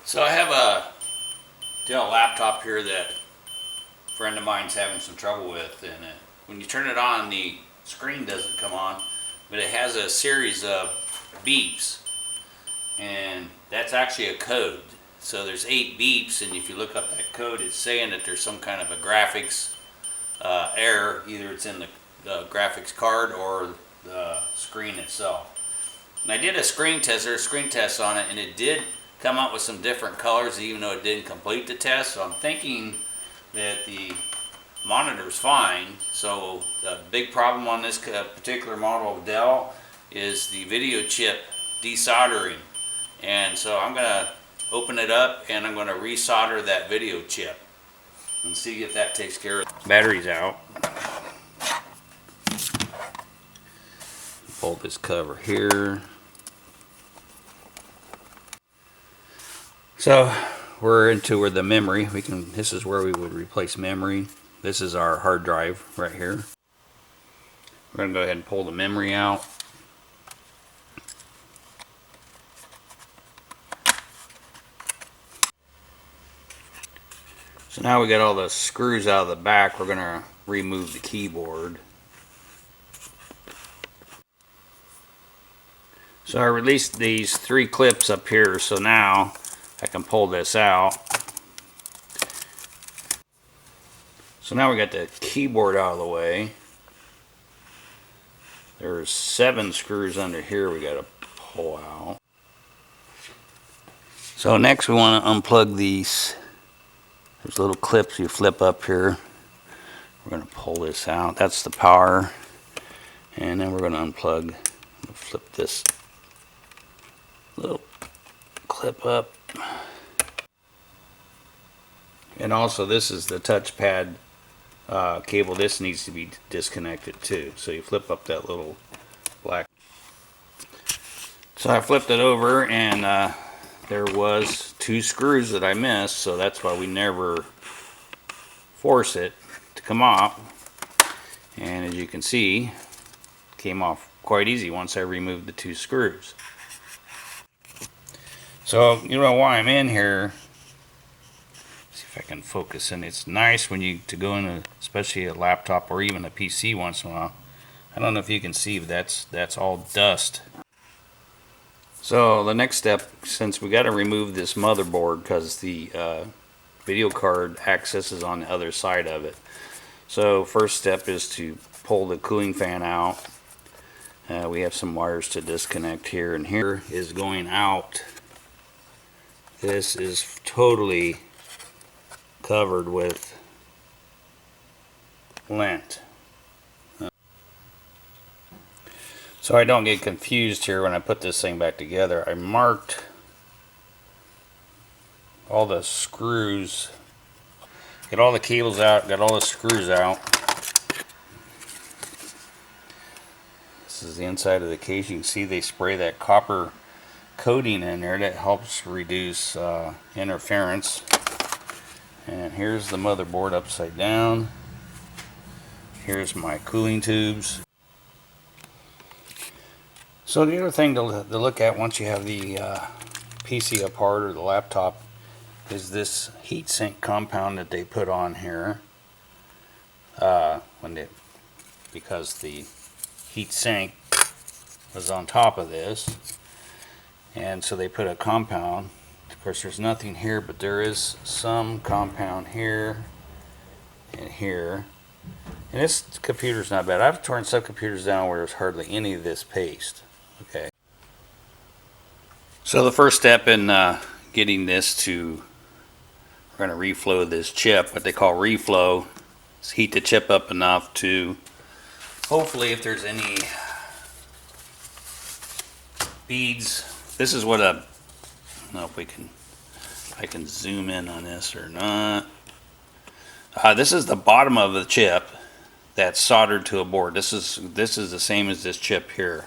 So I have a Dell laptop here that a friend of mine's having some trouble with, and when you turn it on, the screen doesn't come on, but it has a series of beeps, and that's actually a code. So there's 8 beeps, and if you look up that code, it's saying that there's some kind of a graphics error. Either it's in the graphics card or the screen itself. And I did a screen test on it, and it did come up with some different colors, even though it didn't complete the test. So I'm thinking that the monitor's fine. So the big problem on this particular model of Dell is the video chip desoldering. And so I'm going to open it up and I'm going to resolder that video chip and see if that takes care of it. Battery's out. Pull this cover here. So we're into where the memory, this is where we would replace memory. This is our hard drive right here. We're going to go ahead and pull the memory out. So now we got all the screws out of the back. We're going to remove the keyboard. So I released these 3 clips up here, so now I can pull this out. So now we got the keyboard out of the way. There's 7 screws under here we got to pull out. So next we want to unplug these. There's little clips you flip up here. We're going to pull this out. That's the power. And then we're going to unplug. Flip this little clip up. And also this is the touchpad cable. This needs to be disconnected too. So you flip up that little black. So I flipped it over, and there was 2 screws that I missed, so that's why we never force it to come off. And as you can see, it came off quite easy once I removed the 2 screws. So you know why I'm in here. See if I can focus in. It's nice when you to go in, especially a laptop or even a PC once in a while. I don't know if you can see, but that's all dust. So the next step, since we got to remove this motherboard because the video card access is on the other side of it. So first step is to pull the cooling fan out. We have some wires to disconnect here, and here is going out. This is totally covered with lint. So I don't get confused here when I put this thing back together. I marked all the screws, get all the cables out, got all the screws out. This is the inside of the case. You can see they spray that copper coating in there that helps reduce interference. And here's the motherboard upside down. Here's my cooling tubes. So the other thing to look at once you have the PC apart or the laptop is this heatsink compound that they put on here. Because the heatsink was on top of this, and so they put a compound. Of course, there's nothing here, but there is some compound here and here. And this computer's not bad. I've torn some computers down where there's hardly any of this paste. Okay. So the first step in getting this to, we're going to reflow this chip. What they call reflow is heat the chip up enough to, hopefully, if there's any beads. This is what I don't know if I can zoom in on this or not. This is the bottom of the chip that's soldered to a board. This is the same as this chip here.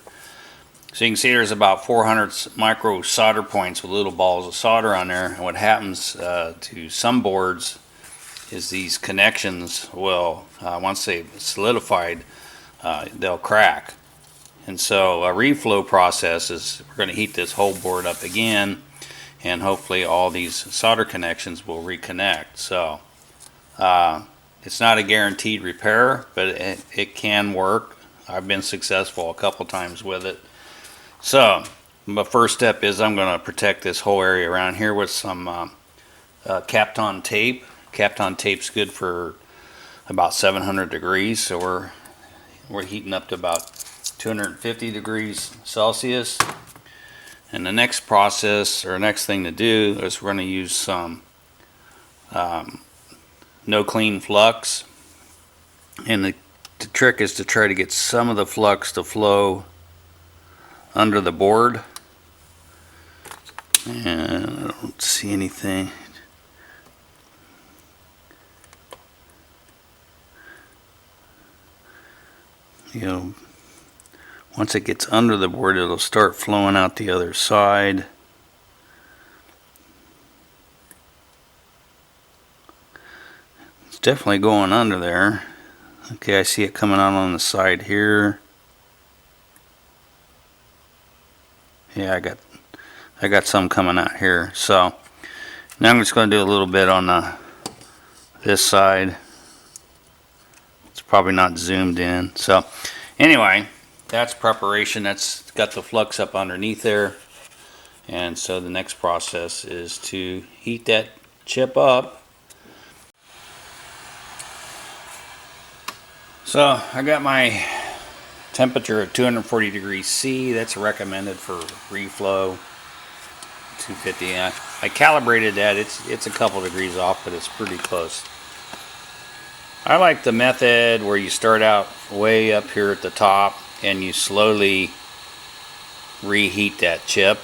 So you can see there's about 400 micro solder points with little balls of solder on there. And what happens to some boards is these connections will, once they've solidified, they'll crack. And so a reflow process is, we're going to heat this whole board up again, and hopefully all these solder connections will reconnect. So it's not a guaranteed repair, but it can work. I've been successful a couple times with it. So my first step is I'm going to protect this whole area around here with some Kapton tape. Kapton tape's good for about 700 degrees, so we're heating up to about 250 degrees Celsius. And the next process, or next thing to do, is we're going to use some no clean flux. And the trick is to try to get some of the flux to flow under the board. And I don't see anything. You know, once it gets under the board, it'll start flowing out the other side. It's definitely going under there. Okay, I see it coming out on the side here. Yeah, I got some coming out here. So now I'm just going to do a little bit on this side. It's probably not zoomed in. So anyway, that's preparation. That's got the flux up underneath there. And so the next process is to heat that chip up. So I got my temperature at 240 degrees C. That's recommended for reflow. 250. I calibrated that. It's a couple degrees off, but it's pretty close. I like the method where you start out way up here at the top and you slowly reheat that chip.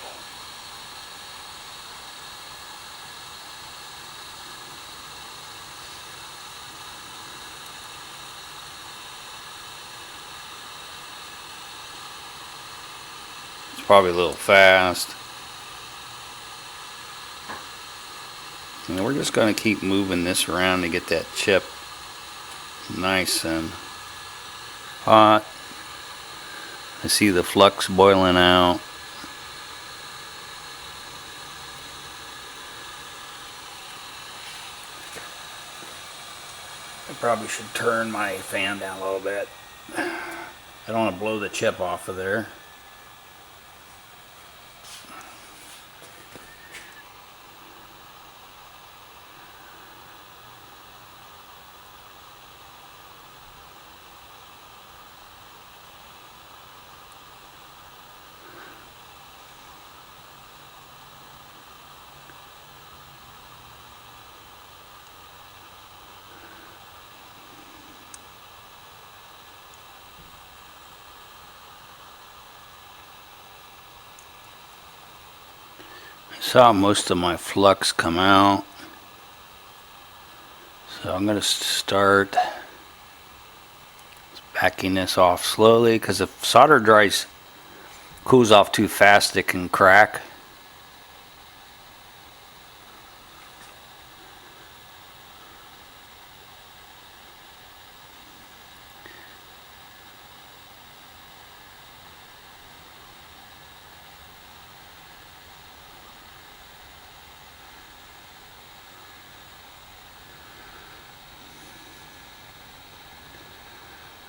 It's probably a little fast. And we're just going to keep moving this around to get that chip nice and hot. I see the flux boiling out. I probably should turn my fan down a little bit. I don't want to blow the chip off of there. Saw most of my flux come out, so I'm going to start backing this off slowly, because if solder cools off too fast, it can crack.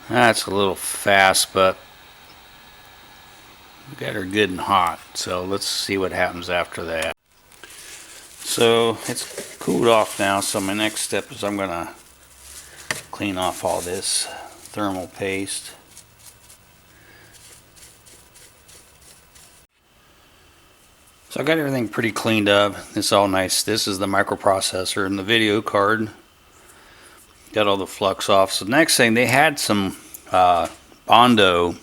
That's a little fast, but we got her good and hot. So let's see what happens after that. So it's cooled off now. So my next step is I'm going to clean off all this thermal paste. So I got everything pretty cleaned up. It's all nice. This is the microprocessor and the video card. Got all the flux off. So next thing, they had some Bondo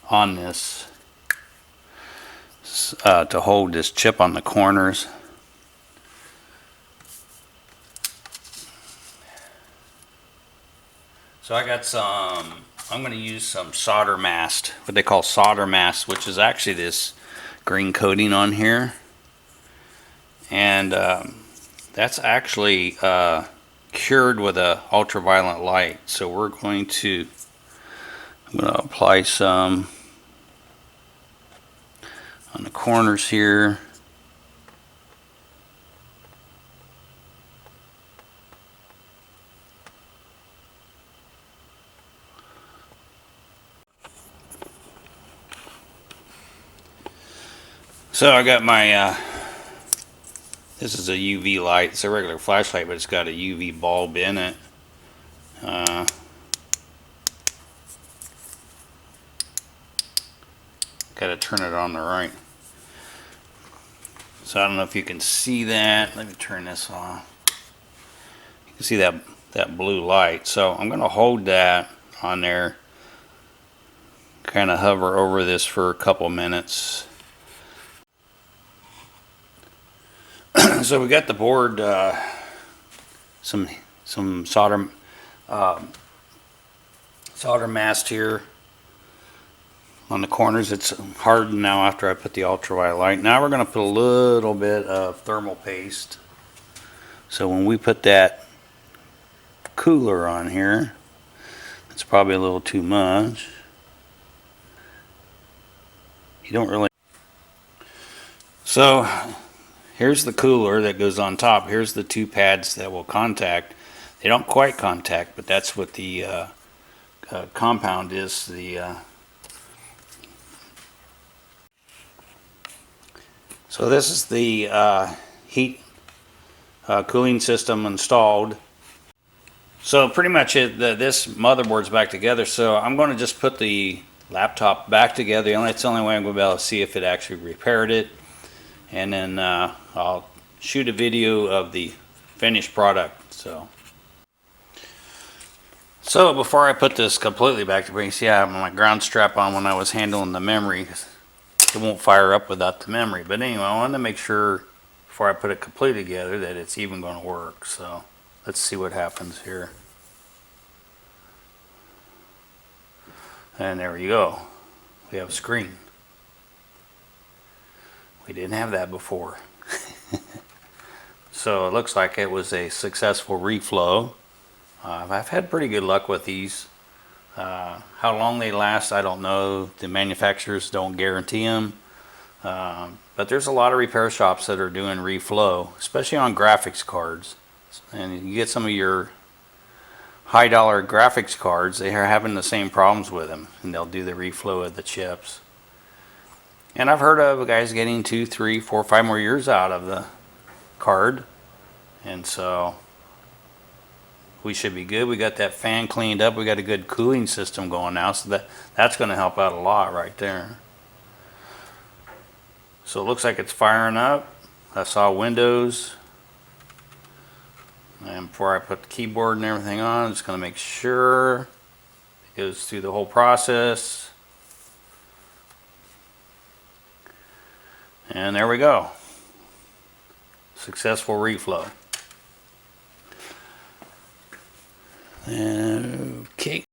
on this to hold this chip on the corners. So I got some, I'm going to use some solder mast, what they call solder mast, which is actually this green coating on here. And that's actually cured with a ultraviolet light. So we're going to, I'm going to apply some on the corners here. So I got my, this is a UV light. It's a regular flashlight, but it's got a UV bulb in it. Got to turn it on the right. So I don't know if you can see that. Let me turn this off. You can see that blue light. So I'm going to hold that on there. Kind of hover over this for a couple minutes. So we got the board, some solder mast here on the corners. It's hardened now after I put the ultraviolet light. Now we're going to put a little bit of thermal paste. So when we put that cooler on here, it's probably a little too much. You don't really. So here's the cooler that goes on top. Here's the two pads that will contact. They don't quite contact, but that's what the compound is. So this is the heat cooling system installed. So pretty much this motherboard's back together. So I'm going to just put the laptop back together. It's the only way I'm going to be able to see if it actually repaired it. And then I'll shoot a video of the finished product. So before I put this completely back to base, yeah, I have my ground strap on when I was handling the memory. It won't fire up without the memory. But anyway, I wanted to make sure before I put it completely together that it's even going to work. So let's see what happens here. And there we go. We have a screen. We didn't have that before. So it looks like it was a successful reflow. I've had pretty good luck with these. How long they last, I don't know. The manufacturers don't guarantee them. But there's a lot of repair shops that are doing reflow, especially on graphics cards. And you get some of your high dollar graphics cards, they are having the same problems with them. And they'll do the reflow of the chips. And I've heard of guys getting 2, 3, 4, 5 more years out of the card. And so we should be good. We got that fan cleaned up. We got a good cooling system going now. So that's going to help out a lot right there. So it looks like it's firing up. I saw Windows. And before I put the keyboard and everything on, I'm just going to make sure it goes through the whole process. And there we go. Successful reflow. Okay.